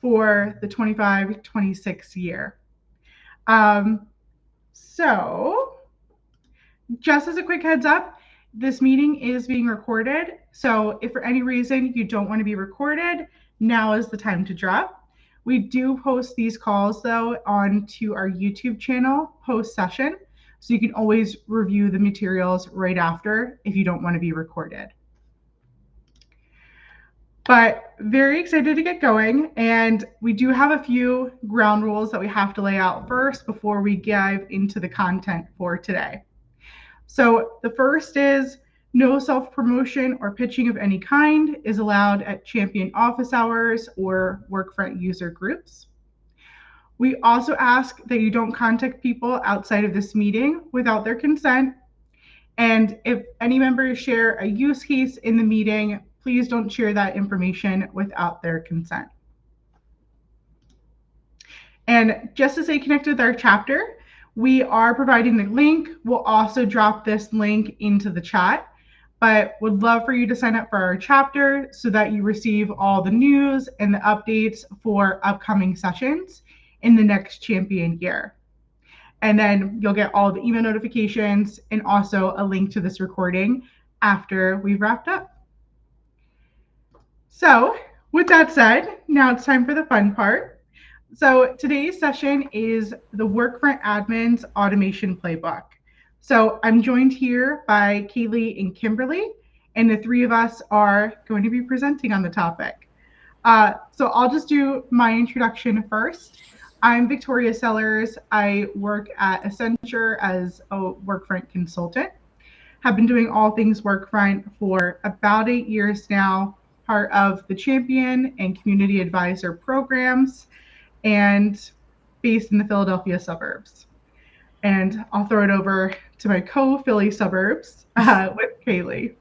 for the 25-26 year. So just as a quick heads up, this meeting is being recorded. So if for any reason you don't want to be recorded, now is the time to drop. We do post these calls though onto our YouTube channel post session. So you can always review the materials right after if you don't want to be recorded. But very excited to get going. And we do have a few ground rules that we have to lay out first before we dive into the content for today. So the first is no self-promotion or pitching of any kind is allowed at champion office hours or Workfront user groups. We also ask that you don't contact people outside of this meeting without their consent. And if any members share a use case in the meeting, please don't share that information without their consent. And just to stay connected with our chapter, we are providing the link. We'll also drop this link into the chat, but would love for you to sign up for our chapter so that you receive all the news and the updates for upcoming sessions in the next champion year. And then you'll get all the email notifications and also a link to this recording after we've wrapped up. So with that said, now it's time for the fun part. So today's session is the Workfront Admins Automation Playbook. So I'm joined here by Kaylee and Kimberly, and the three of us are going to be presenting on the topic. So I'll just do my introduction first. I'm Victoria Sellers. I work at Accenture as a Workfront consultant. Have been doing all things Workfront for about 8 years now, part of the Champion and Community Advisor programs, and based in the Philadelphia suburbs. And I'll throw it over to my co-Philly suburbs with Kaylee.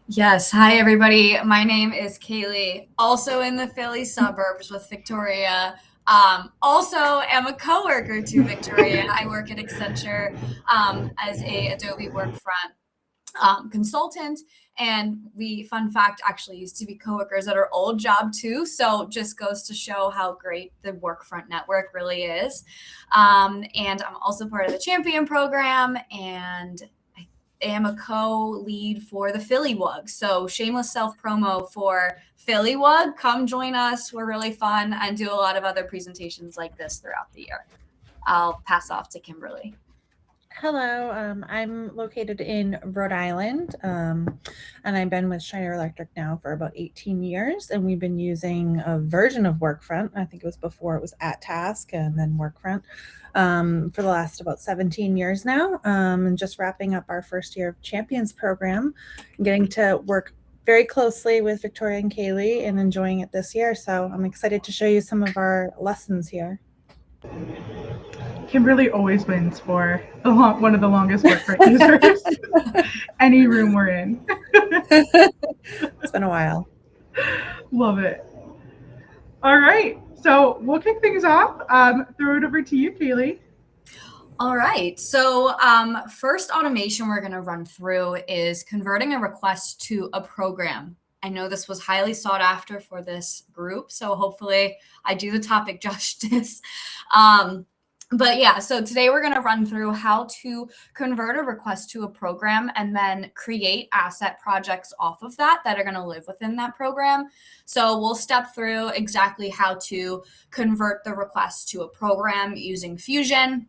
Yes. Hi, everybody. My name is Kaylee, also in the Philly suburbs with Victoria. Also am a coworker to Victoria. I work at Accenture as a Adobe Workfront consultant. And we, fun fact, actually used to be coworkers at our old job too. So just goes to show how great the Workfront network really is. And I'm also part of the Champion program, and I am a co-lead for the Philly WUG. So shameless self-promo for Philly WUG. Come join us. We're really fun and do a lot of other presentations like this throughout the year. I'll pass off to Kimberly. Hello, I'm located in Rhode Island, and I've been with Schneider Electric now for about 18 years, and we've been using a version of Workfront. I think it was before it was at Task and then Workfront for the last about 17 years now, and just wrapping up our first year of Champions program, getting to work very closely with Victoria and Kaylee and enjoying it this year. So I'm excited to show you some of our lessons here. Kimberly always wins for one of the longest Workfront users. Any room we're in. It's been a while. Love it. All right. So we'll kick things off. Throw it over to you, Kaylee. All right. So first automation we're going to run through is converting a request to a program. I know this was highly sought after for this group, so hopefully I do the topic justice. But yeah, so today we're going to run through how to convert a request to a program and then create asset projects off of that are going to live within that program. So we'll step through exactly how to convert the request to a program using Fusion,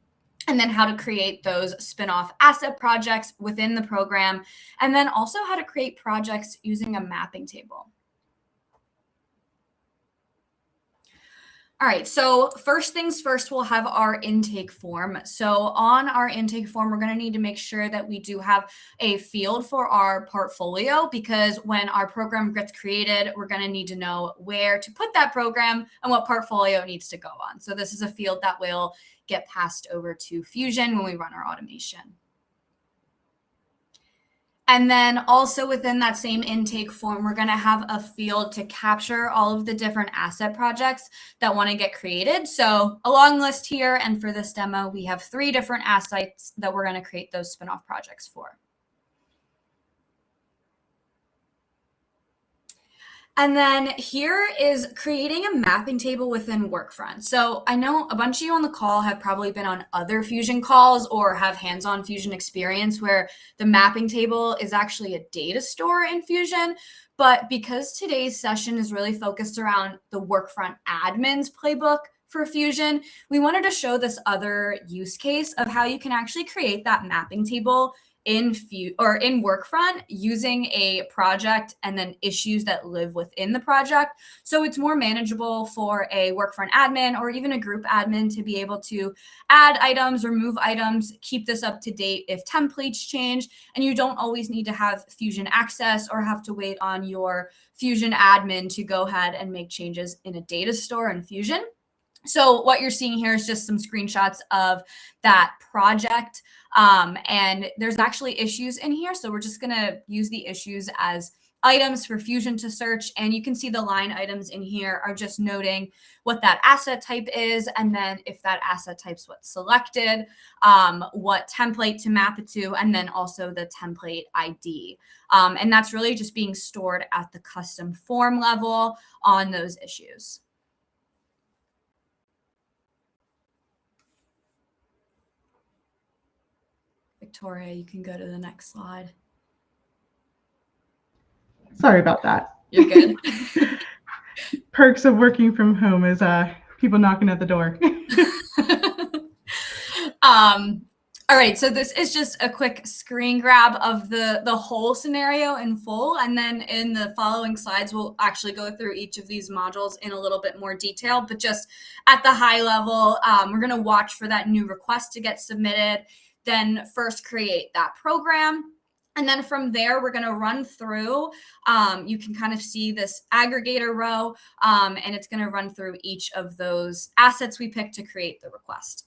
and then how to create those spin-off asset projects within the program, and then also how to create projects using a mapping table. All right, so first things first, we'll have our intake form. So on our intake form, we're going to need to make sure that we do have a field for our portfolio, because when our program gets created, we're going to need to know where to put that program and what portfolio it needs to go on. So this is a field that will get passed over to Fusion when we run our automation. And then also within that same intake form, we're going to have a field to capture all of the different asset projects that want to get created. So a long list here. And for this demo, we have 3 different assets that we're going to create those spin-off projects for. And then here is creating a mapping table within Workfront. So I know a bunch of you on the call have probably been on other Fusion calls or have hands-on Fusion experience where the mapping table is actually a data store in Fusion. But because today's session is really focused around the Workfront admins playbook for Fusion, we wanted to show this other use case of how you can actually create that mapping table in Workfront using a project and then issues that live within the project. So it's more manageable for a Workfront admin or even a group admin to be able to add items, remove items, keep this up to date if templates change, and you don't always need to have Fusion access or have to wait on your Fusion admin to go ahead and make changes in a data store in Fusion. So what you're seeing here is just some screenshots of that project. And there's actually issues in here. So we're just going to use the issues as items for Fusion to search. And you can see the line items in here are just noting what that asset type is. And then if that asset type's what's selected, what template to map it to, and then also the template ID. And that's really just being stored at the custom form level on those issues. Victoria, you can go to the next slide. Sorry about that. You're good. Perks of working from home is people knocking at the door. All right, so this is just a quick screen grab of the whole scenario in full, and then in the following slides, we'll actually go through each of these modules in a little bit more detail, but just at the high level, we're gonna watch for that new request to get submitted, then first create that program. And then from there, we're going to run through, you can kind of see this aggregator row, and it's going to run through each of those assets we picked to create the request.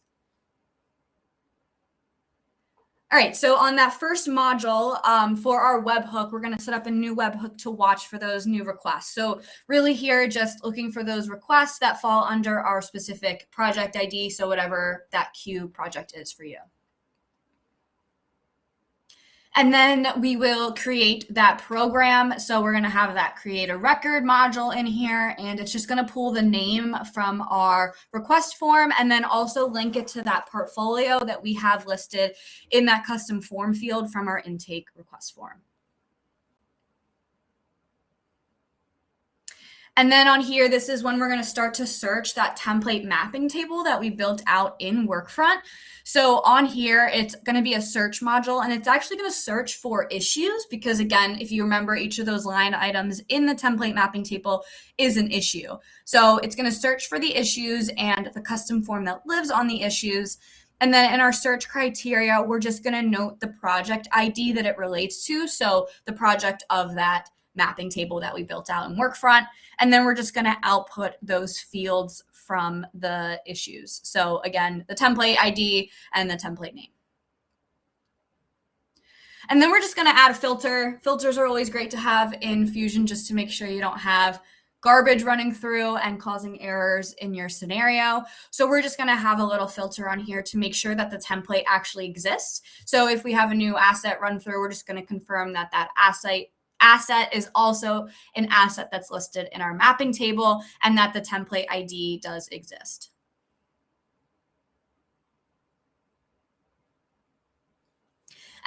All right, so on that first module for our webhook, we're going to set up a new webhook to watch for those new requests. So really here, just looking for those requests that fall under our specific project ID, so whatever that queue project is for you. And then we will create that program. So we're going to have that create a record module in here, and it's just going to pull the name from our request form and then also link it to that portfolio that we have listed in that custom form field from our intake request form. And then on here, this is when we're going to start to search that template mapping table that we built out in Workfront. So on here, it's going to be a search module, and it's actually going to search for issues because, again, if you remember, each of those line items in the template mapping table is an issue. So it's going to search for the issues and the custom form that lives on the issues. And then in our search criteria, we're just going to note the project ID that it relates to. So the project of that mapping table that we built out in Workfront. And then we're just going to output those fields from the issues. So again, the template ID and the template name. And then we're just going to add a filter. Filters are always great to have in Fusion just to make sure you don't have garbage running through and causing errors in your scenario. So we're just going to have a little filter on here to make sure that the template actually exists. So if we have a new asset run through, we're just going to confirm that that asset is also an asset that's listed in our mapping table and that the template ID does exist.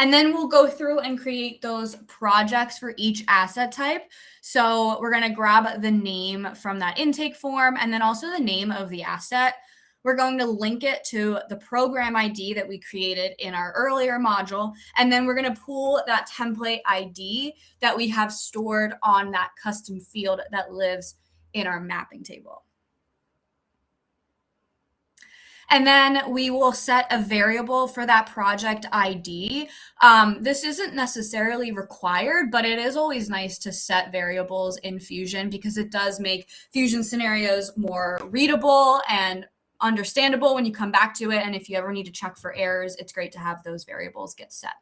And then we'll go through and create those projects for each asset type. So we're going to grab the name from that intake form and then also the name of the asset. We're going to link it to the program ID that we created in our earlier module. And then we're going to pull that template ID that we have stored on that custom field that lives in our mapping table. And then we will set a variable for that project ID. This isn't necessarily required, but it is always nice to set variables in Fusion because it does make Fusion scenarios more readable and understandable when you come back to it. And if you ever need to check for errors, it's great to have those variables get set.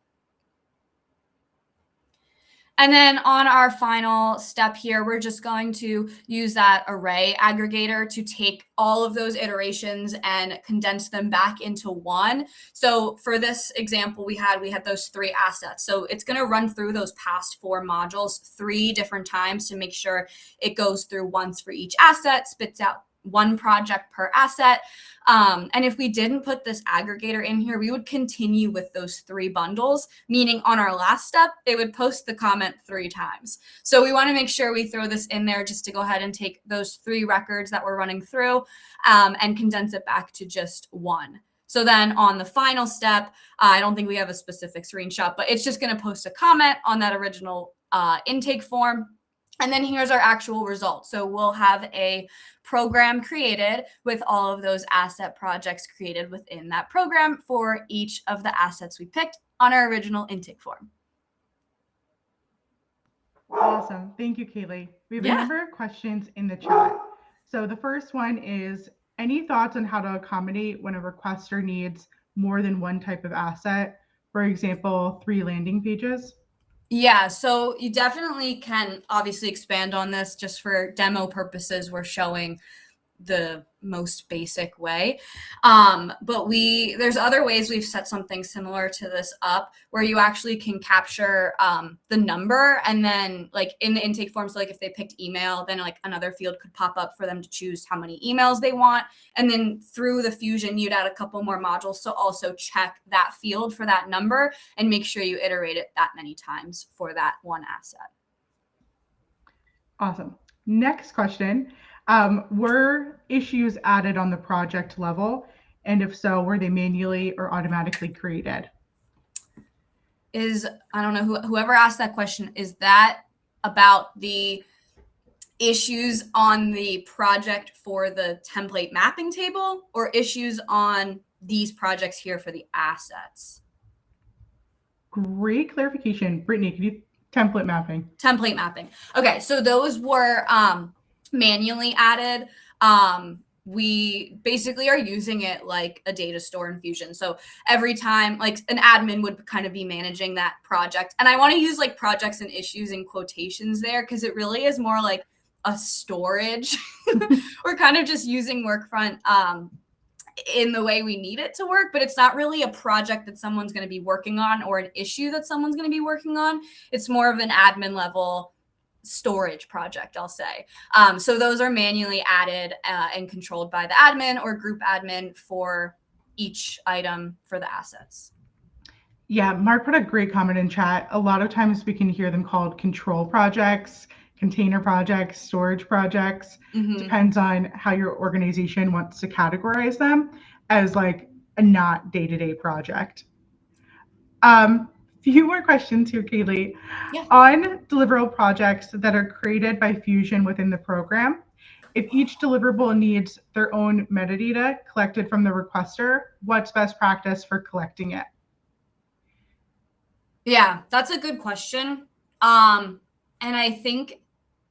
And then on our final step here, we're just going to use that array aggregator to take all of those iterations and condense them back into one. So for this example, we had those 3 assets. So it's going to run through those past 4 modules 3 different times to make sure it goes through once for each asset, spits out 1 project per asset. And if we didn't put this aggregator in here, we would continue with those 3 bundles, meaning on our last step, it would post the comment 3 times. So we want to make sure we throw this in there just to go ahead and take those 3 records that we're running through and condense it back to just 1. So then on the final step, I don't think we have a specific screenshot, but it's just going to post a comment on that original intake form. And then here's our actual results. So we'll have a program created with all of those asset projects created within that program for each of the assets we picked on our original intake form. Awesome. Thank you, Kaylee. We have a number of questions in the chat. So the first one is, any thoughts on how to accommodate when a requester needs more than one type of asset? For example, 3 landing pages? Yeah, so you definitely can obviously expand on this. Just for demo purposes, we're showing the most basic way. But there's other ways we've set something similar to this up where you actually can capture the number, and then like in the intake forms, so like if they picked email, then like another field could pop up for them to choose how many emails they want. And then through the Fusion, you'd add a couple more modules to also check that field for that number and make sure you iterate it that many times for that one asset. Awesome. Next question. Were issues added on the project level? And if so, were they manually or automatically created? I don't know, whoever asked that question, is that about the issues on the project for the template mapping table, or issues on these projects here for the assets? Great clarification. Brittany, could you template mapping? Template mapping. Okay, so those were manually added. We basically are using it like a data store in Fusion. So every time, like an admin would kind of be managing that project. And I want to use like projects and issues in quotations there because it really is more like a storage. We're kind of just using Workfront in the way we need it to work, but it's not really a project that someone's going to be working on or an issue that someone's going to be working on. It's more of an admin level storage project, I'll say. So those are manually added and controlled by the admin or group admin for each item for the assets. Yeah, Mark put a great comment in chat. A lot of times we can hear them called control projects, container projects, storage projects. Mm-hmm. Depends on how your organization wants to categorize them as like a not day-to-day project. Few more questions here, Kaylee. Yeah. On deliverable projects that are created by Fusion within the program, if each deliverable needs their own metadata collected from the requester, what's best practice for collecting it? Yeah, that's a good question. And I think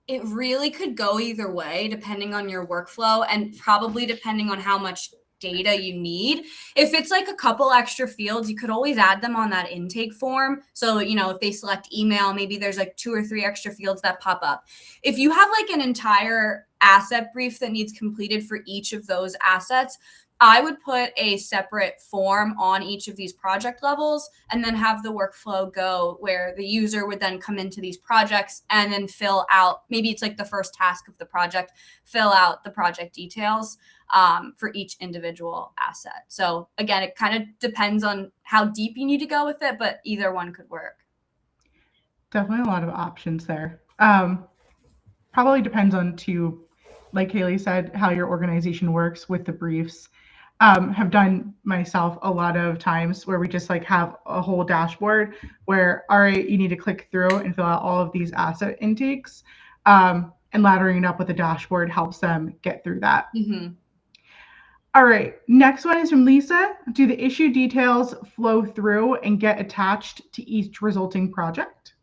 it really could go either way, depending on your workflow and probably depending on how much data you need. If it's like a couple extra fields, you could always add them on that intake form. So, you know, if they select email, maybe there's like 2 or 3 extra fields that pop up. If you have like an entire asset brief that needs completed for each of those assets, I would put a separate form on each of these project levels and then have the workflow go where the user would then come into these projects and then fill out, maybe it's like the first task of the project, fill out the project details for each individual asset. So again, it kind of depends on how deep you need to go with it, but either one could work. Definitely a lot of options there. Probably depends on like Kaylee said, how your organization works with the briefs. Have done myself a lot of times where we just like have a whole dashboard where, all right, you need to click through and fill out all of these asset intakes, and laddering it up with a dashboard helps them get through that. Mm-hmm. All right, next one is from Lisa. Do the issue details flow through and get attached to each resulting project?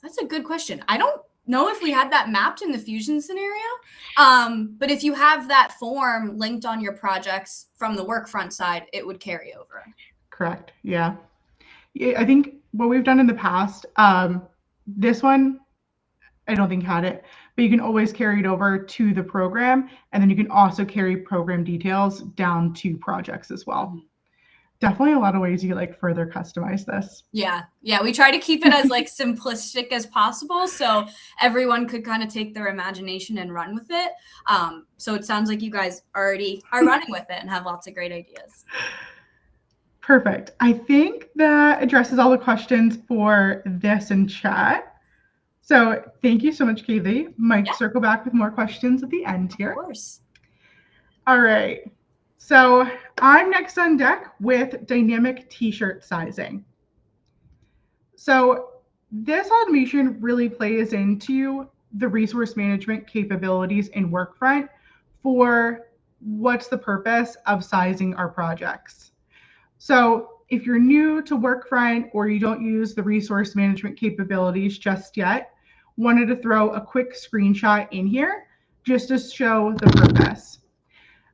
That's a good question. I don't know if we had that mapped in the Fusion scenario, but if you have that form linked on your projects from the Workfront side, it would carry over. Correct. Yeah. I think what we've done in the past, This one, I don't think had it, but you can always carry it over to the program, and then you can also carry program details down to projects as well. Definitely a lot of ways you like further customize this. Yeah. We try to keep it as like simplistic as possible, so everyone could kind of take their imagination and run with it. So it sounds like you guys already are running with it and have lots of great ideas. Perfect. I think that addresses all the questions for this in chat. So thank you so much, Kaylee. Might circle back with more questions at the end here. Of course. All right. So I'm next on deck with dynamic t-shirt sizing. So this automation really plays into the resource management capabilities in Workfront for what's the purpose of sizing our projects. So if you're new to Workfront or you don't use the resource management capabilities just yet, wanted to throw a quick screenshot in here just to show the purpose.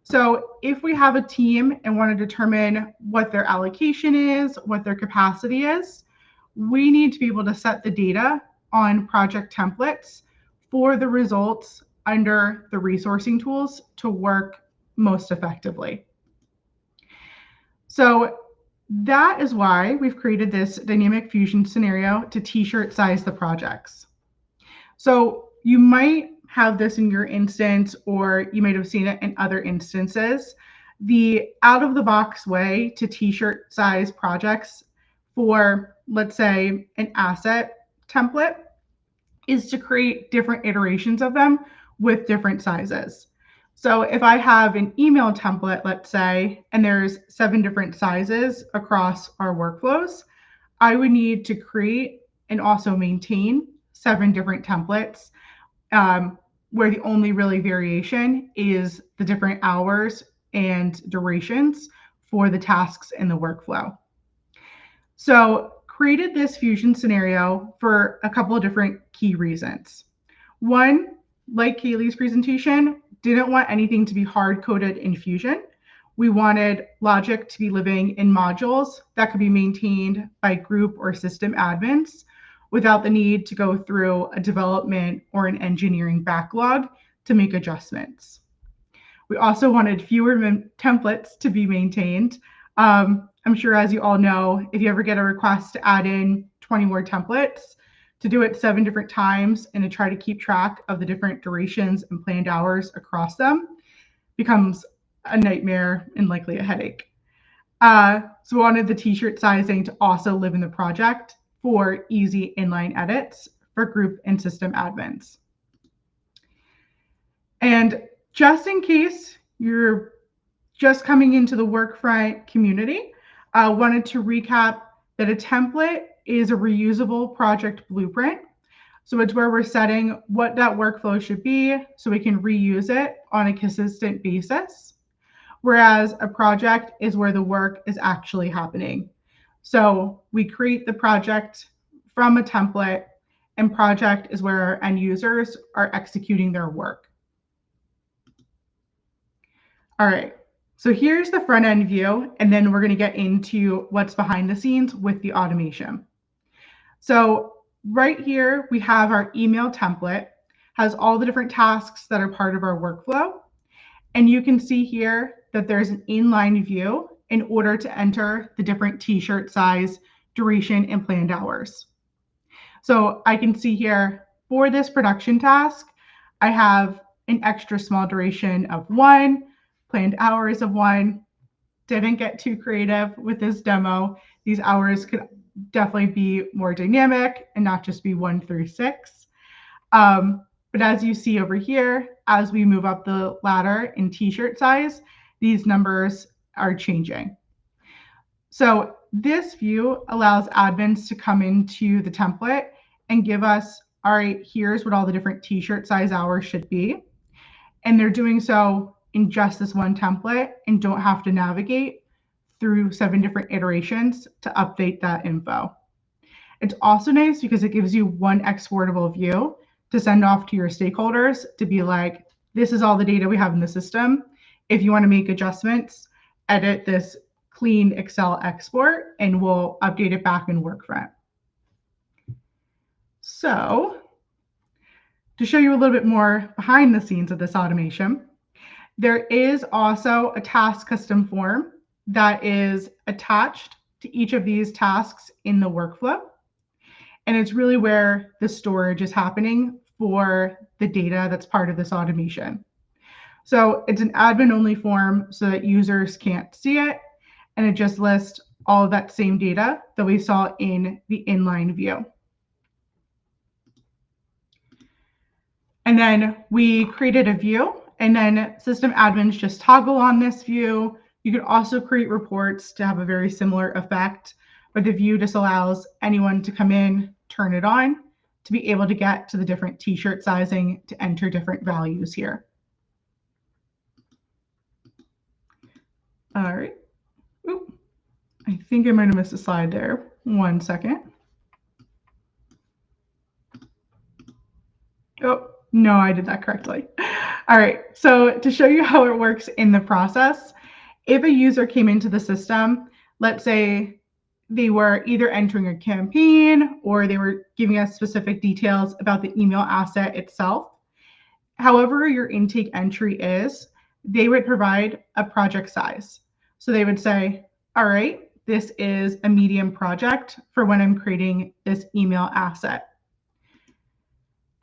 So if we have a team and want to determine what their allocation is, what their capacity is, we need to be able to set the data on project templates for the results under the resourcing tools to work most effectively. So that is why we've created this dynamic fusion scenario to t-shirt size the projects. So you might have this in your instance, or you might have seen it in other instances. The out-of-the-box way to t-shirt size projects for, let's say, an asset template is to create different iterations of them with different sizes. So if I have an email template, let's say, and there's 7 different sizes across our workflows, I would need to create and also maintain 7 different templates where the only really variation is the different hours and durations for the tasks in the workflow. So created this fusion scenario for a couple of different key reasons. One, like Kaylee's presentation, didn't want anything to be hard-coded in Fusion. We wanted logic to be living in modules that could be maintained by group or system admins without the need to go through a development or an engineering backlog to make adjustments. We also wanted fewer templates to be maintained. I'm sure, as you all know, if you ever get a request to add in 20 more templates, to do it 7 different times and to try to keep track of the different durations and planned hours across them becomes a nightmare and likely a headache. So we wanted the t-shirt sizing to also live in the project for easy inline edits for group and system admins. And just in case you're just coming into the Workfront community, I wanted to recap that a template is a reusable project blueprint. So it's where we're setting what that workflow should be so we can reuse it on a consistent basis. Whereas a project is where the work is actually happening. So we create the project from a template, and project is where our end users are executing their work. All right, so here's the front end view, and then we're going to get into what's behind the scenes with the automation. So right here, we have our email template, has all the different tasks that are part of our workflow. And you can see here that there's an inline view in order to enter the different t-shirt size, duration, and planned hours. So I can see here for this production task, I have an extra small duration of 1, planned hours of 1. Didn't get too creative with this demo. These hours could definitely be more dynamic and not just be 1 through 6. But as you see over here, as we move up the ladder in t-shirt size, these numbers are changing. So this view allows admins to come into the template and give us, all right, here's what all the different t-shirt size hours should be. And they're doing so in just this one template and don't have to navigate through 7 different iterations to update that info. It's also nice because it gives you one exportable view to send off to your stakeholders to be like, this is all the data we have in the system. If you want to make adjustments, edit this clean Excel export and we'll update it back in Workfront. So to show you a little bit more behind the scenes of this automation, there is also a task custom form that is attached to each of these tasks in the workflow. And it's really where the storage is happening for the data that's part of this automation. So it's an admin only form so that users can't see it. And it just lists all of that same data that we saw in the inline view. And then we created a view, and then system admins just toggle on this view. You could also create reports to have a very similar effect, but the view just allows anyone to come in, turn it on, to be able to get to the different t-shirt sizing to enter different values here. All right. Oop. I think I might have missed a slide there. 1 second. Oh, no, I did that correctly. All right, so to show you how it works in the process, if a user came into the system, let's say they were either entering a campaign or they were giving us specific details about the email asset itself, however your intake entry is, they would provide a project size. So they would say, all right, this is a medium project for when I'm creating this email asset.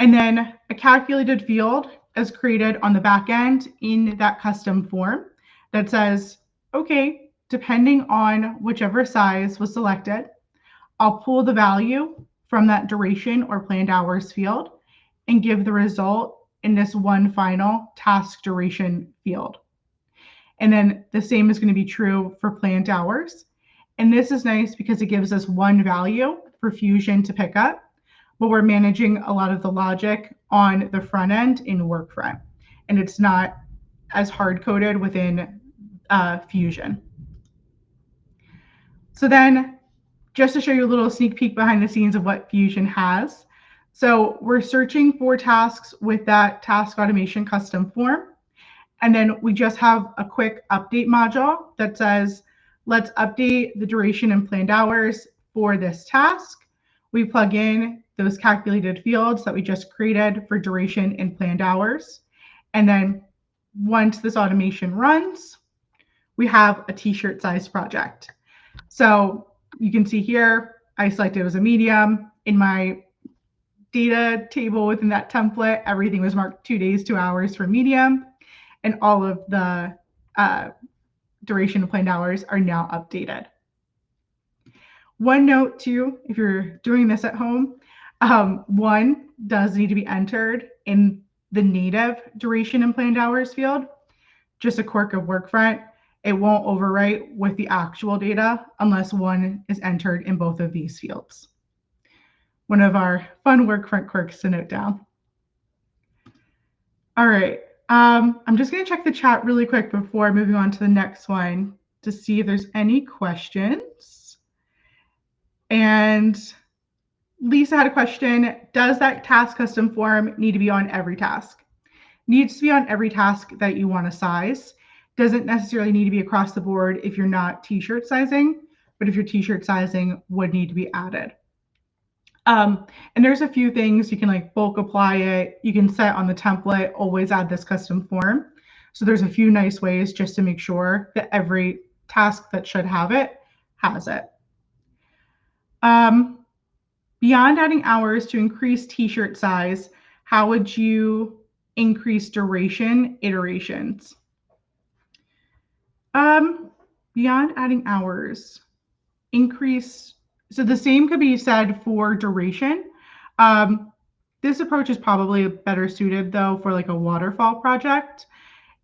And then a calculated field is created on the back end in that custom form that says, okay, depending on whichever size was selected, I'll pull the value from that duration or planned hours field and give the result in this one final task duration field. And then the same is going to be true for planned hours. And this is nice because it gives us one value for Fusion to pick up, but we're managing a lot of the logic on the front end in Workfront, and it's not as hard-coded within Fusion. So then, just to show you a little sneak peek behind the scenes of what Fusion has. So we're searching for tasks with that task automation custom form, and then we just have a quick update module that says, let's update the duration and planned hours for this task. We plug in those calculated fields that we just created for duration and planned hours. And then once this automation runs, we have a t-shirt size project. So you can see here, I selected it as a medium. In my data table within that template, everything was marked 2 days, 2 hours for medium. And all of the duration and planned hours are now updated. One note too, if you're doing this at home, one does need to be entered in the native duration and planned hours field. Just a quirk of Workfront, it won't overwrite with the actual data unless one is entered in both of these fields. One of our fun Workfront quirks to note down. All right, I'm just going to check the chat really quick before moving on to the next one to see if there's any questions. And Lisa had a question. Does that task custom form need to be on every task? Needs to be on every task that you want to size. Doesn't necessarily need to be across the board if you're not t-shirt sizing, but if you're t-shirt sizing, would need to be added. And there's a few things you can like bulk apply it. You can set on the template, always add this custom form. So there's a few nice ways just to make sure that every task that should have it has it. Beyond adding hours to increase t-shirt size, how would you increase duration iterations? Beyond adding hours, increase. So the same could be said for duration. This approach is probably better suited though for like a waterfall project.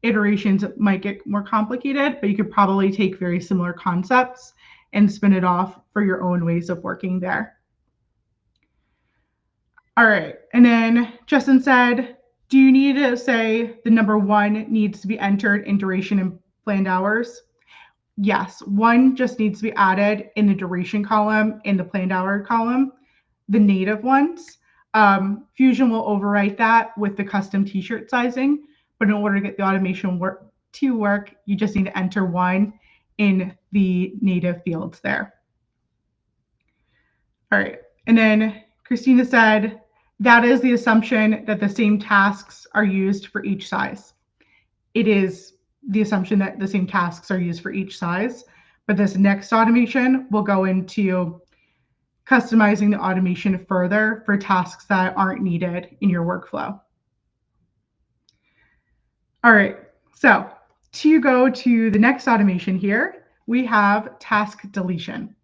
Iterations might get more complicated, but you could probably take very similar concepts and spin it off for your own ways of working there. All right, and then Justin said, do you need to say the number 1 needs to be entered in duration and planned hours? Yes, 1 just needs to be added in the duration column, in the planned hour column, the native ones. Fusion will overwrite that with the custom t-shirt sizing, but in order to get the automation to work, you just need to enter 1 in the native fields there. All right, and then Christina said, That is the assumption that the same tasks are used for each size. It is the assumption that the same tasks are used for each size, but this next automation will go into customizing the automation further for tasks that aren't needed in your workflow. All right, so to go to the next automation here, we have task deletion.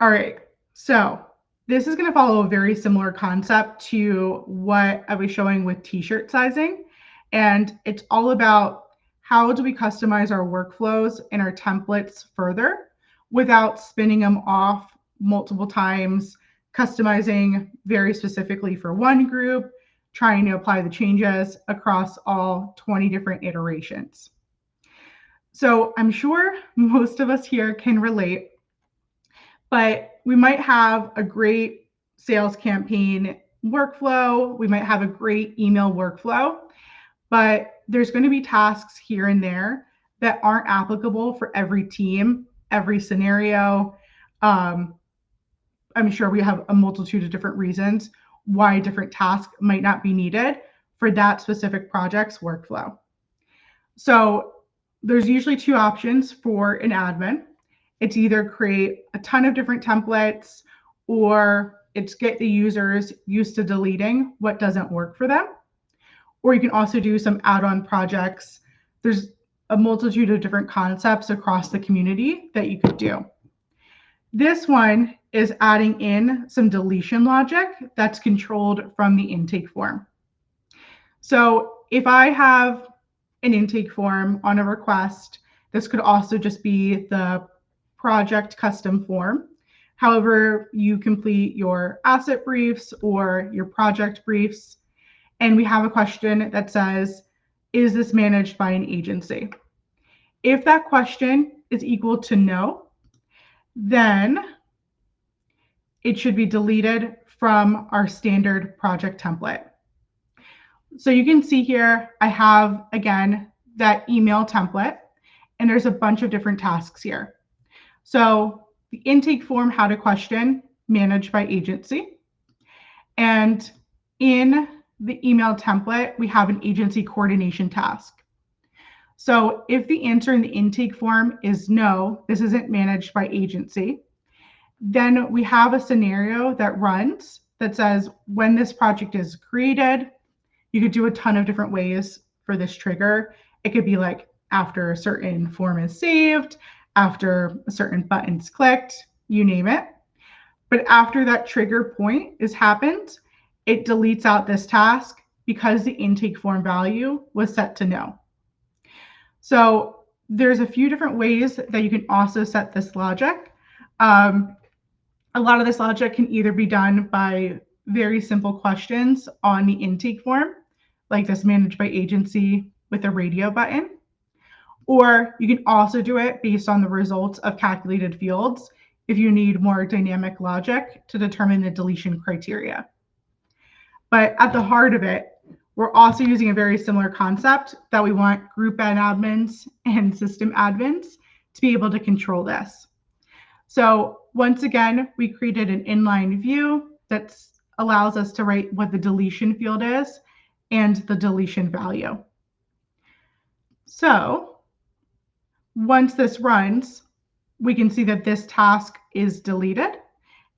All right, so this is going to follow a very similar concept to what I was showing with t-shirt sizing. And it's all about how do we customize our workflows and our templates further without spinning them off multiple times, customizing very specifically for one group, trying to apply the changes across all 20 different iterations. So I'm sure most of us here can relate, but we might have a great sales campaign workflow. We might have a great email workflow, but there's going to be tasks here and there that aren't applicable for every team, every scenario. I'm sure we have a multitude of different reasons why different tasks might not be needed for that specific project's workflow. So there's usually two options for an admin. It's either create a ton of different templates, or it's get the users used to deleting what doesn't work for them. Or you can also do some add-on projects. There's a multitude of different concepts across the community that you could do. This one is adding in some deletion logic that's controlled from the intake form. So if I have an intake form on a request, this could also just be the project custom form. However, you complete your asset briefs or your project briefs, and we have a question that says, is this managed by an agency? If that question is equal to no, then it should be deleted from our standard project template. So you can see here, I have, again, that email template, and there's a bunch of different tasks here. So the intake form had a question managed by agency. And in the email template, we have an agency coordination task. So if the answer in the intake form is no, this isn't managed by agency, then we have a scenario that runs that says when this project is created, you could do a ton of different ways for this trigger. It could be like after a certain form is saved, after a certain button's clicked, you name it. But after that trigger point is happened, it deletes out this task because the intake form value was set to no. So there's a few different ways that you can also set this logic. A lot of this logic can either be done by very simple questions on the intake form, like this managed by agency with a radio button. Or you can also do it based on the results of calculated fields if you need more dynamic logic to determine the deletion criteria. But at the heart of it, we're also using a very similar concept that we want group admins and system admins to be able to control this. So once again, we created an inline view that allows us to write what the deletion field is and the deletion value. So once this runs, we can see that this task is deleted.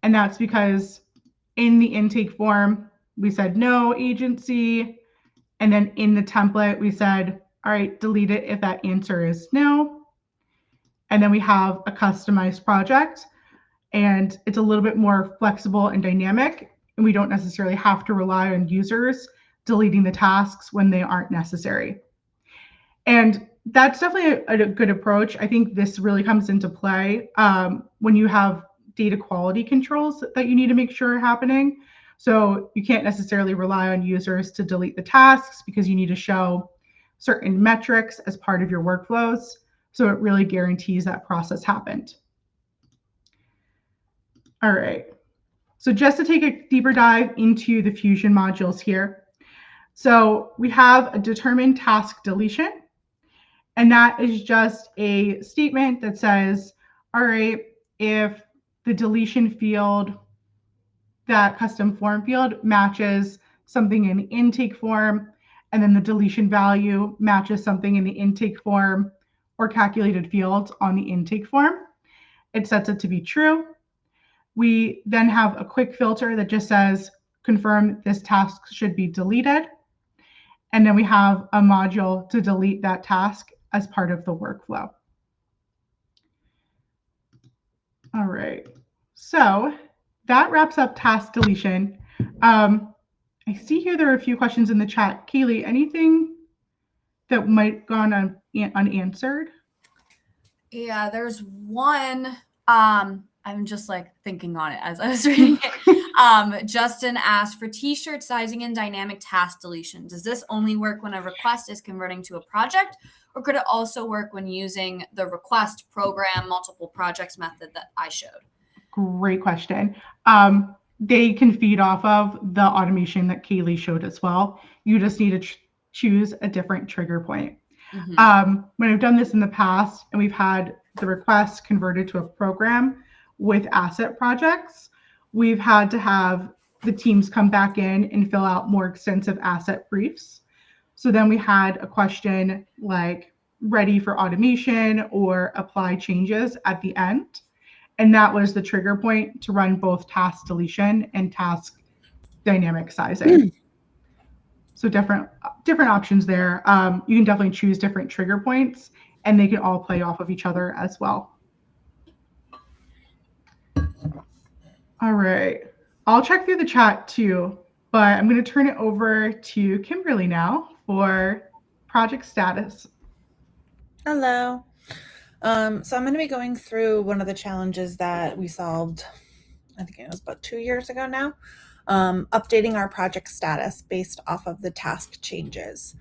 And that's because in the intake form, we said no agency. And then in the template, we said, all right, delete it if that answer is no. And then we have a customized project, and it's a little bit more flexible and dynamic. And we don't necessarily have to rely on users deleting the tasks when they aren't necessary. And that's definitely a good approach. I think this really comes into play when you have data quality controls that you need to make sure are happening. So you can't necessarily rely on users to delete the tasks because you need to show certain metrics as part of your workflows. So it really guarantees that process happened. All right. So just to take a deeper dive into the Fusion modules here. So we have a determine task deletion. And that is just a statement that says, all right, if the deletion field that custom form field matches something in the intake form, and then the deletion value matches something in the intake form or calculated fields on the intake form. It sets it to be true. We then have a quick filter that just says, confirm this task should be deleted. And then we have a module to delete that task as part of the workflow. All right, so that wraps up task deletion. I see here there are a few questions in the chat. Kaylee, anything that might gone unanswered? Yeah, there's one. I'm just like thinking on it as I was reading it. Justin asked for t-shirt sizing and dynamic task deletion. Does this only work when a request is converting to a project, or could it also work when using the request program multiple projects method that I showed? Great question. They can feed off of the automation that Kaylee showed as well. You just need to choose a different trigger point. When I've done this in the past and we've had the request converted to a program with asset projects, we've had to have the teams come back in and fill out more extensive asset briefs. So then we had a question like ready for automation or apply changes at the end. And that was the trigger point to run both task deletion and task dynamic sizing. So different options there. You can definitely choose different trigger points, and they can all play off of each other as well. All right, I'll check through the chat too, but I'm going to turn it over to Kimberly now for project status. Hello. So I'm going to be going through one of the challenges that we solved, I think it was about 2 years ago now, updating our project status based off of the task changes.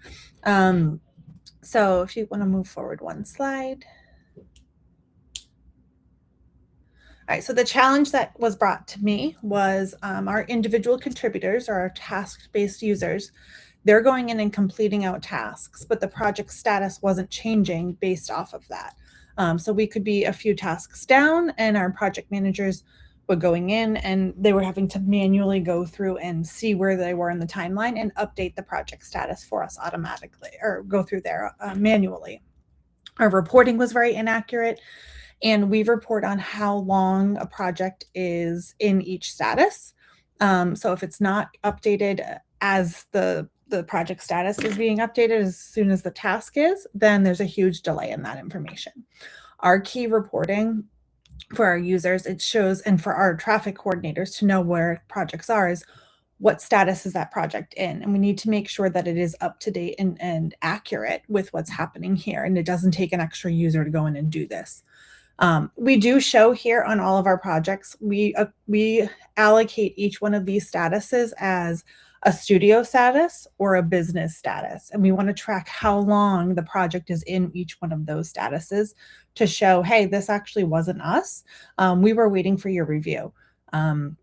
So if you want to move forward one slide. All right, so the challenge that was brought to me was our individual contributors or our task-based users, they're going in and completing out tasks, but the project status wasn't changing based off of that. So we could be a few tasks down and our project managers were going in and they were having to manually go through and see where they were in the timeline and update the project status for us automatically or go through there manually. Our reporting was very inaccurate, and we report on how long a project is in each status. So if it's not updated as the project status is being updated as soon as the task is, then there's a huge delay in that information. Our key reporting for our users, it shows, and for our traffic coordinators to know where projects are, is what status is that project in. And we need to make sure that it is up to date and accurate with what's happening here. And it doesn't take an extra user to go in and do this. We do show here on all of our projects, we allocate each one of these statuses as a studio status or a business status. And we want to track how long the project is in each one of those statuses to show, hey, this actually wasn't us. We were waiting for your review. And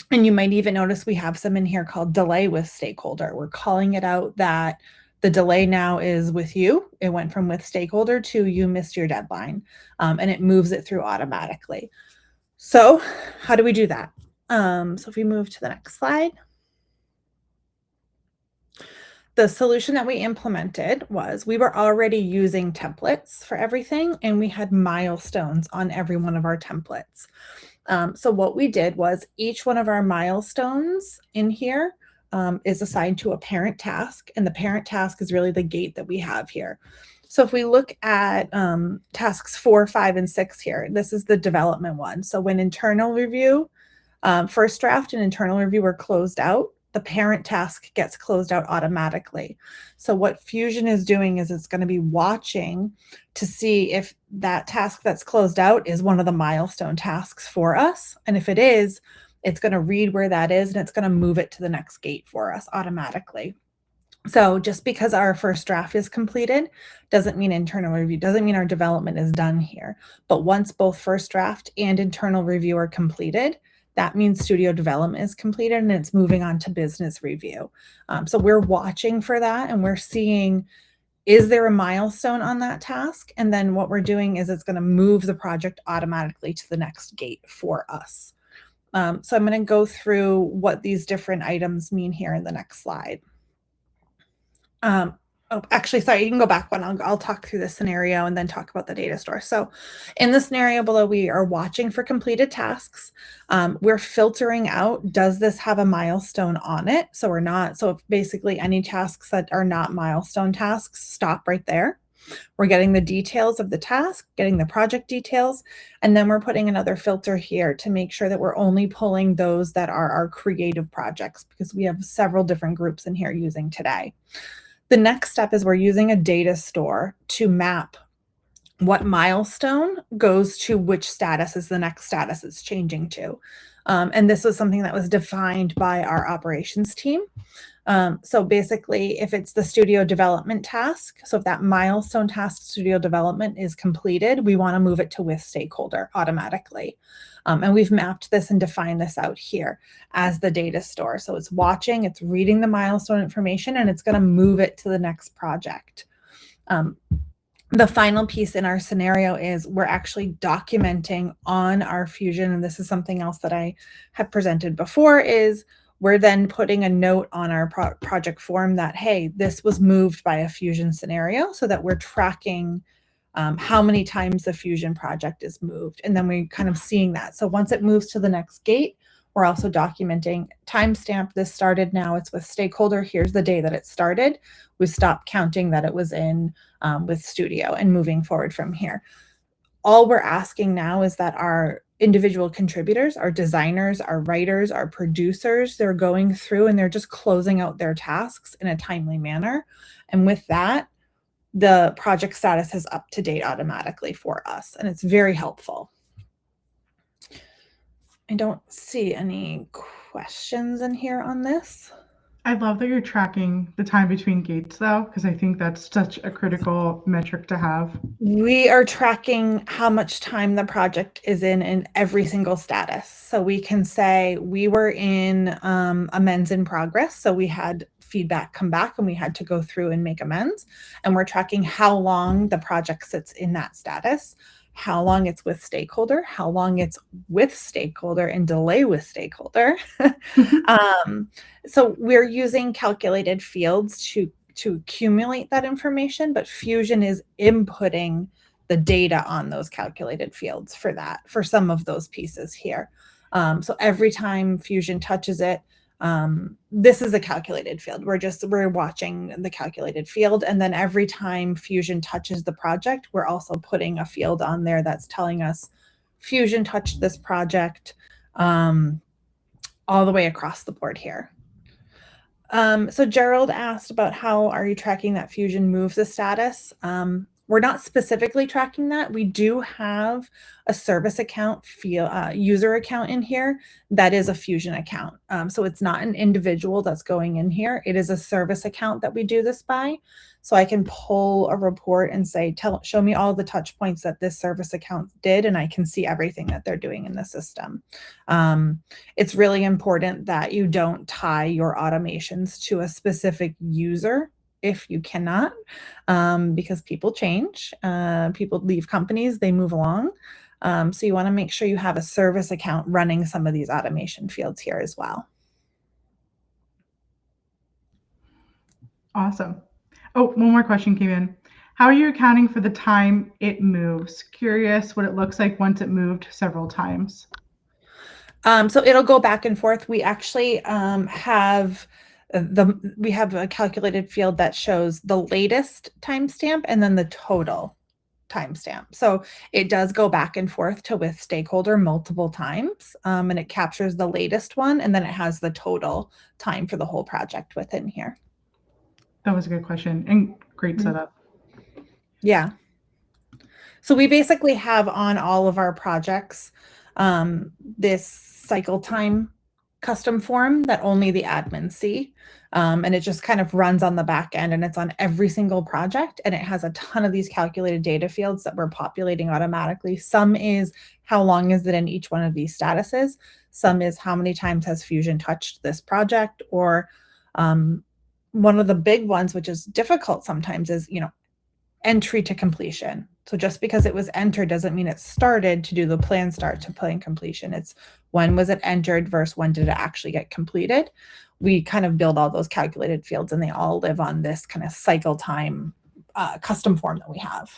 you might even notice we have some in here called delay with stakeholder. We're calling it out that the delay now is with you. It went from with stakeholder to you missed your deadline, and it moves it through automatically. So how do we do that? So if we move to the next slide. The solution that we implemented was we were already using templates for everything, and we had milestones on every one of our templates. So what we did was each one of our milestones in here is assigned to a parent task, and the parent task is really the gate that we have here. So if we look at tasks 4, 5, and 6 here, this is the development one. So when internal review, first draft and internal review are closed out, the parent task gets closed out automatically. So what Fusion is doing is it's going to be watching to see if that task that's closed out is one of the milestone tasks for us. And if it is, it's going to read where that is and it's going to move it to the next gate for us automatically. So just because our first draft is completed doesn't mean internal review, doesn't mean our development is done here. But once both first draft and internal review are completed, that means studio development is completed and it's moving on to business review. So we're watching for that and we're seeing, is there a milestone on that task? And then what we're doing is it's going to move the project automatically to the next gate for us. So I'm going to go through what these different items mean here in the next slide. Actually, sorry, you can go back one. I'll talk through the scenario and then talk about the data store. So in the scenario below, we are watching for completed tasks. We're filtering out, does this have a milestone on it? So we're not, so basically any tasks that are not milestone tasks, stop right there. We're getting the details of the task, getting the project details, and then we're putting another filter here to make sure that we're only pulling those that are our creative projects, because we have several different groups in here using today. The next step is we're using a data store to map what milestone goes to which status is the next status it's changing to. And this was something that was defined by our operations team. So basically, if it's the studio development task, so if that milestone task studio development is completed, we want to move it to with stakeholder automatically. And we've mapped this and defined this out here as the data store. So it's watching, it's reading the milestone information, and it's going to move it to the next project. The final piece in our scenario is we're actually documenting on our Fusion, and this is something else that I have presented before, is we're then putting a note on our project form that, hey, this was moved by a Fusion scenario, so that we're tracking how many times the Fusion project is moved. And then we're kind of seeing that. So once it moves to the next gate, we're also documenting timestamp. This started now. It's with stakeholder. Here's the day that it started. We stopped counting that it was in with studio and moving forward from here. All we're asking now is that our individual contributors, our designers, our writers, our producers, they're going through and they're just closing out their tasks in a timely manner. And with that, the project status is up to date automatically for us. And it's very helpful. I don't see any questions in here on this. I love that you're tracking the time between gates, though, because I think that's such a critical metric to have. We are tracking how much time the project is in every single status. So we can say we were in amends in progress. So we had feedback come back and we had to go through and make amends. And we're tracking how long the project sits in that status, how long it's with stakeholder, how long it's with stakeholder and delay with stakeholder. So we're using calculated fields to accumulate that information, but Fusion is inputting the data on those calculated fields for some of those pieces here. So every time Fusion touches it, this is a calculated field. We're watching the calculated field. And then every time Fusion touches the project, we're also putting a field on there that's telling us Fusion touched this project all the way across the board here. So Gerald asked about how are you tracking that Fusion moves the status? We're not specifically tracking that. We do have a service account user account in here that is a Fusion account. So it's not an individual that's going in here. It is a service account that we do this by. So I can pull a report and say, show me all the touch points that this service account did, and I can see everything that they're doing in the system. It's really important that you don't tie your automations to a specific user if you cannot, because people change, people leave companies, they move along. So you want to make sure you have a service account running some of these automation fields here as well. Awesome. Oh, one more question came in. How are you accounting for the time it moves? Curious what it looks like once it moved several times. So it'll go back and forth. We actually have a calculated field that shows the latest timestamp and then the total timestamp. So it does go back and forth to with stakeholder multiple times, and it captures the latest one, and then it has the total time for the whole project within here. That was a good question and great setup. Yeah. So we basically have on all of our projects this cycle time custom form that only the admins see. And it just kind of runs on the back end, and it's on every single project. And it has a ton of these calculated data fields that we're populating automatically. Some is how long is it in each one of these statuses. Some is how many times has Fusion touched this project, or one of the big ones, which is difficult sometimes, is, entry to completion. So just because it was entered doesn't mean it started to do the plan start to plan completion. It's when was it entered versus when did it actually get completed. We kind of build all those calculated fields, and they all live on this kind of cycle time custom form that we have.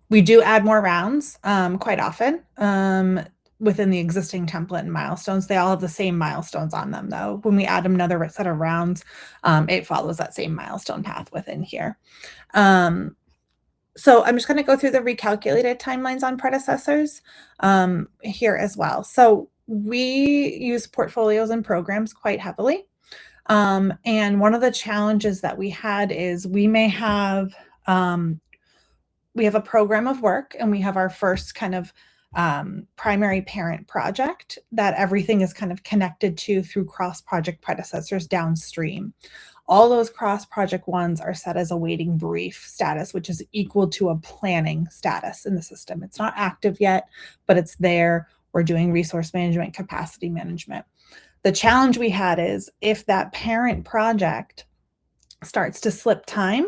We do add more rounds quite often within the existing template and milestones. They all have the same milestones on them, though. When we add another set of rounds, it follows that same milestone path within here. So I'm just going to go through the recalculated timelines on predecessors here as well. So we use portfolios and programs quite heavily. And one of the challenges that we had is we have a program of work, and we have our first kind of primary parent project that everything is kind of connected to through cross-project predecessors downstream. All those cross-project ones are set as awaiting brief status, which is equal to a planning status in the system. It's not active yet, but it's there. We're doing resource management, capacity management. The challenge we had is if that parent project starts to slip time,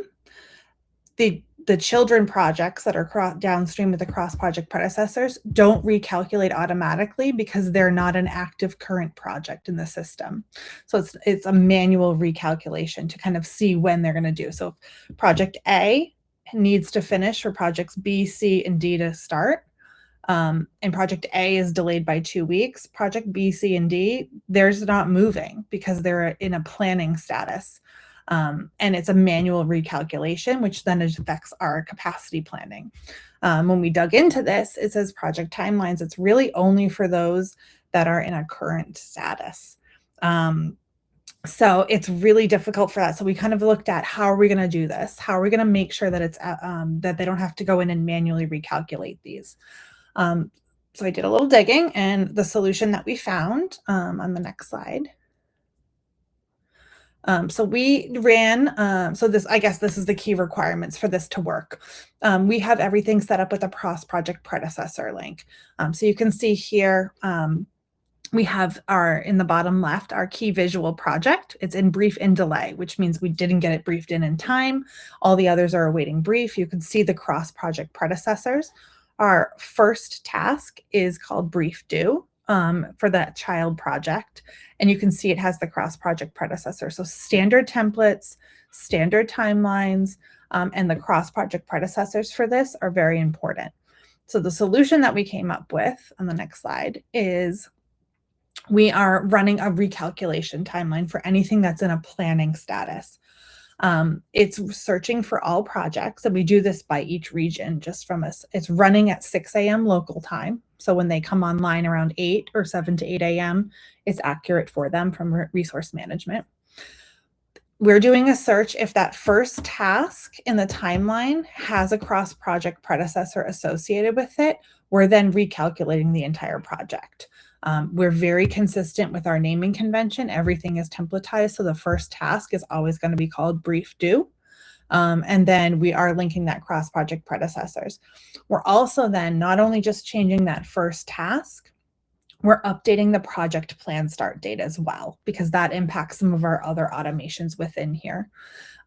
the children projects that are downstream with the cross-project predecessors don't recalculate automatically because they're not an active current project in the system. So it's a manual recalculation to kind of see when they're going to do. So if project A needs to finish for projects B, C, and D to start, and project A is delayed by 2 weeks, project B, C, and D, theirs not moving because they're in a planning status. And it's a manual recalculation, which then affects our capacity planning. When we dug into this, it says project timelines. It's really only for those that are in a current status. So it's really difficult for that. So we kind of looked at how are we going to do this? How are we going to make sure that it's that they don't have to go in and manually recalculate these? So I did a little digging, and the solution that we found on the next slide. So we ran, so this, I guess this is the key requirements for this to work. We have everything set up with a cross-project predecessor link. So you can see here, we have in the bottom left, our key visual project. It's in brief and delay, which means we didn't get it briefed in time. All the others are awaiting brief. You can see the cross-project predecessors. Our first task is called brief due for that child project. And you can see it has the cross-project predecessor. So standard templates, standard timelines, and the cross-project predecessors for this are very important. So the solution that we came up with on the next slide is we are running a recalculation timeline for anything that's in a planning status. It's searching for all projects, and we do this by each region just from us. It's running at 6 a.m. local time. So when they come online around 8 or 7 to 8 a.m., it's accurate for them from resource management. We're doing a search if that first task in the timeline has a cross-project predecessor associated with it. We're then recalculating the entire project. We're very consistent with our naming convention. Everything is templatized, so the first task is always going to be called brief due. And then we are linking that cross-project predecessors. We're also then not only just changing that first task, we're updating the project plan start date as well, because that impacts some of our other automations within here.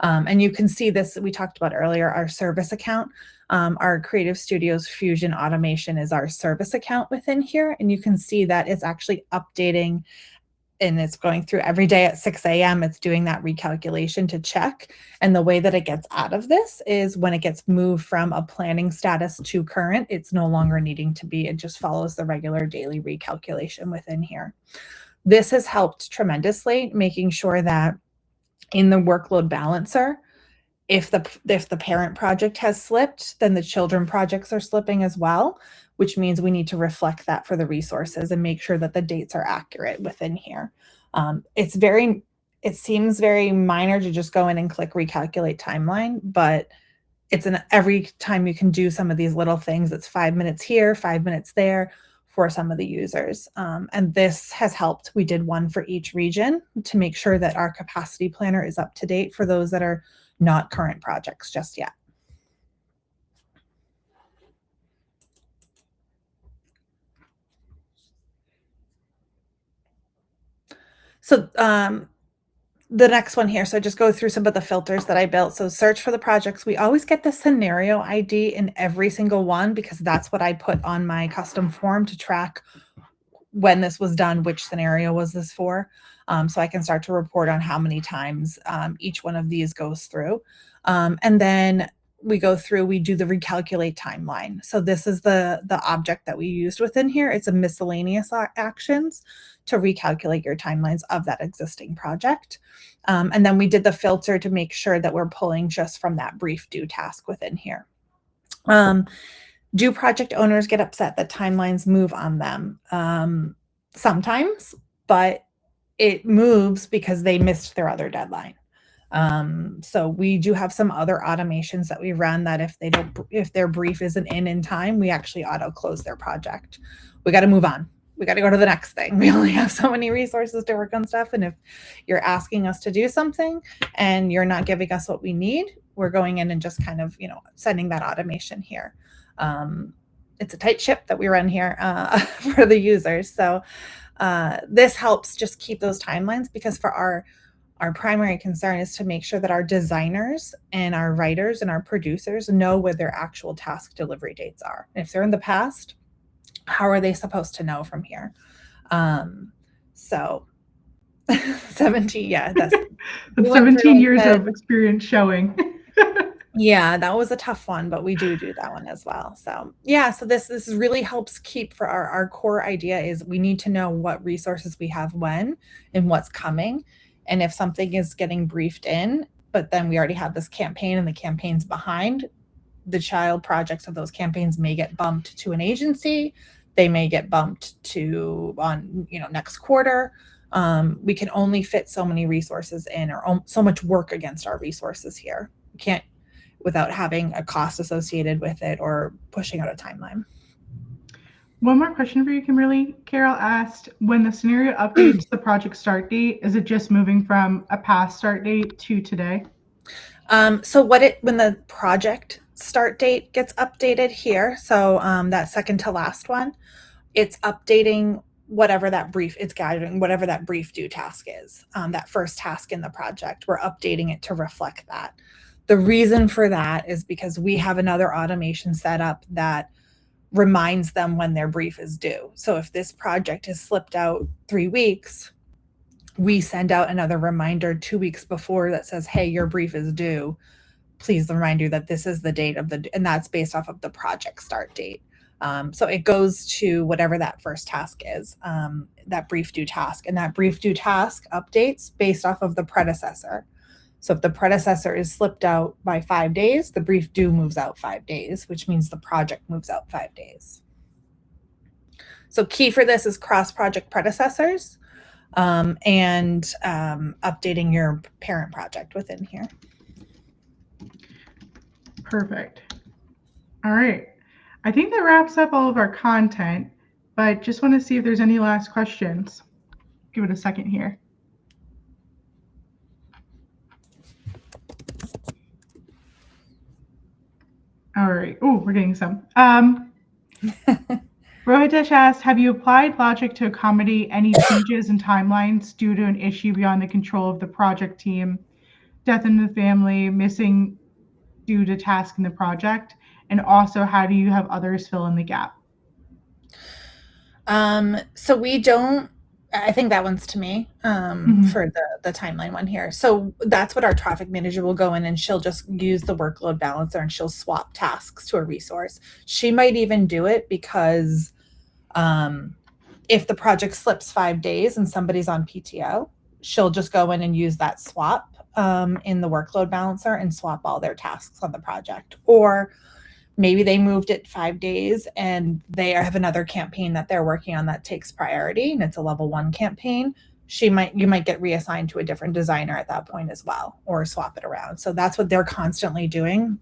And you can see this, we talked about earlier, our service account. Our Creative Studios Fusion automation is our service account within here. And you can see that it's actually updating, and it's going through every day at 6 a.m. It's doing that recalculation to check. And the way that it gets out of this is when it gets moved from a planning status to current, it's no longer needing to be. It just follows the regular daily recalculation within here. This has helped tremendously, making sure that in the workload balancer, if the parent project has slipped, then the children projects are slipping as well, which means we need to reflect that for the resources and make sure that the dates are accurate within here. It seems very minor to just go in and click recalculate timeline, but it's every time you can do some of these little things. It's 5 minutes here, 5 minutes there for some of the users. And this has helped. We did one for each region to make sure that our capacity planner is up to date for those that are not current projects just yet. So the next one here. So just go through some of the filters that I built. So search for the projects. We always get the scenario ID in every single one because that's what I put on my custom form to track when this was done, which scenario was this for. So I can start to report on how many times each one of these goes through. And then we go through, we do the recalculate timeline. So this is the object that we used within here. It's a miscellaneous actions to recalculate your timelines of that existing project. And then we did the filter to make sure that we're pulling just from that brief due task within here. Do project owners get upset that timelines move on them? Sometimes, but it moves because they missed their other deadline. So we do have some other automations that we run that if their brief isn't in time, we actually auto close their project. We got to move on. We got to go to the next thing. We only have so many resources to work on stuff. And if you're asking us to do something and you're not giving us what we need, we're going in and just kind of, sending that automation here. It's a tight ship that we run here for the users. So this helps just keep those timelines, because for our primary concern is to make sure that our designers and our writers and our producers know where their actual task delivery dates are. If they're in the past, how are they supposed to know from here? So 17, yeah, that's 17 years of experience showing. Yeah, that was a tough one, but we do that one as well. So yeah, so this really helps keep for our core idea is we need to know what resources we have when and what's coming. And if something is getting briefed in, but then we already have this campaign and the campaign's behind, the child projects of those campaigns may get bumped to an agency. They may get bumped to on next quarter. We can only fit so many resources in, or so much work against our resources here. We can't without having a cost associated with it or pushing out a timeline. One more question for you, Kimberly. Carol asked, when the scenario updates the project start date, is it just moving from a past start date to today? So when the project start date gets updated here, so that second to last one, it's updating whatever that brief, it's gathering whatever that brief due task is, that first task in the project. We're updating it to reflect that. The reason for that is because we have another automation set up that reminds them when their brief is due. So if this project has slipped out 3 weeks, we send out another reminder 2 weeks before that says, hey, your brief is due. Please remind you that this is the date and that's based off of the project start date. So it goes to whatever that first task is, that brief due task, and that brief due task updates based off of the predecessor. So if the predecessor is slipped out by 5 days, the brief due moves out 5 days, which means the project moves out 5 days. So key for this is cross-project predecessors and updating your parent project within here. Perfect. All right. I think that wraps up all of our content, but just want to see if there's any last questions. Give it a second here. All right. Oh, we're getting some. Rohitesh asked, have you applied logic to accommodate any changes in timelines due to an issue beyond the control of the project team, death in the family, missing due to task in the project? And also, how do you have others fill in the gap? So we don't, I think that one's to me for the timeline one here. So that's what our traffic manager will go in, and she'll just use the workload balancer and she'll swap tasks to a resource. She might even do it because if the project slips 5 days and somebody's on PTO, she'll just go in and use that swap in the workload balancer and swap all their tasks on the project. Or maybe they moved it 5 days and they have another campaign that they're working on that takes priority and it's a level 1 campaign. You might get reassigned to a different designer at that point as well, or swap it around. So that's what they're constantly doing.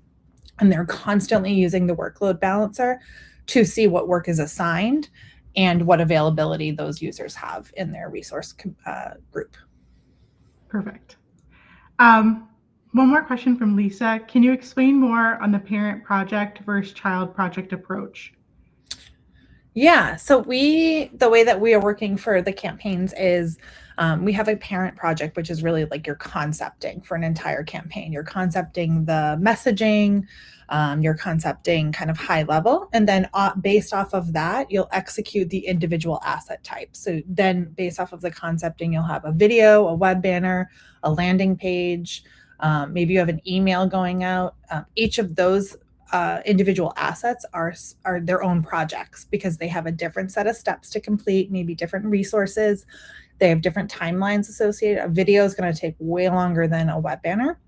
And they're constantly using the workload balancer to see what work is assigned and what availability those users have in their resource group. Perfect. One more question from Lisa. Can you explain more on the parent project versus child project approach? Yeah, so the way that we are working for the campaigns is we have a parent project, which is really like you're concepting for an entire campaign. You're concepting the messaging, you're concepting kind of high level, and then based off of that, you'll execute the individual asset types. So then based off of the concepting, you'll have a video, a web banner, a landing page, maybe you have an email going out. Each of those individual assets are their own projects because they have a different set of steps to complete, maybe different resources. They have different timelines associated. A video is going to take way longer than a web banner.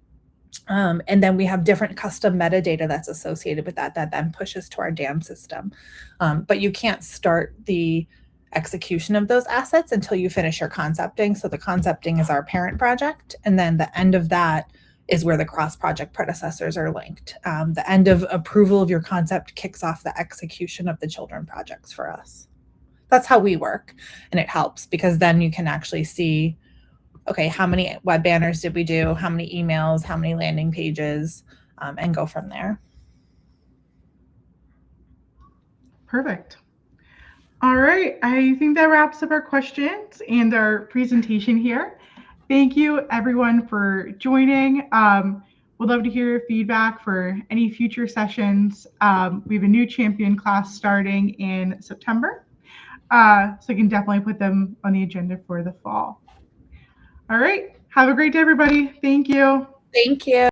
And then we have different custom metadata that's associated with that then pushes to our DAM system. But you can't start the execution of those assets until you finish your concepting. So the concepting is our parent project. And then the end of that is where the cross-project predecessors are linked. The end of approval of your concept kicks off the execution of the children projects for us. That's how we work, and it helps because then you can actually see, okay, how many web banners did we do, how many emails, how many landing pages, and go from there. Perfect. All right, I think that wraps up our questions and our presentation here. Thank you everyone for joining. We'd love to hear your feedback for any future sessions. We have a new champion class starting in September, so you can definitely put them on the agenda for the fall. All right, have a great day, everybody. Thank you. Thank you.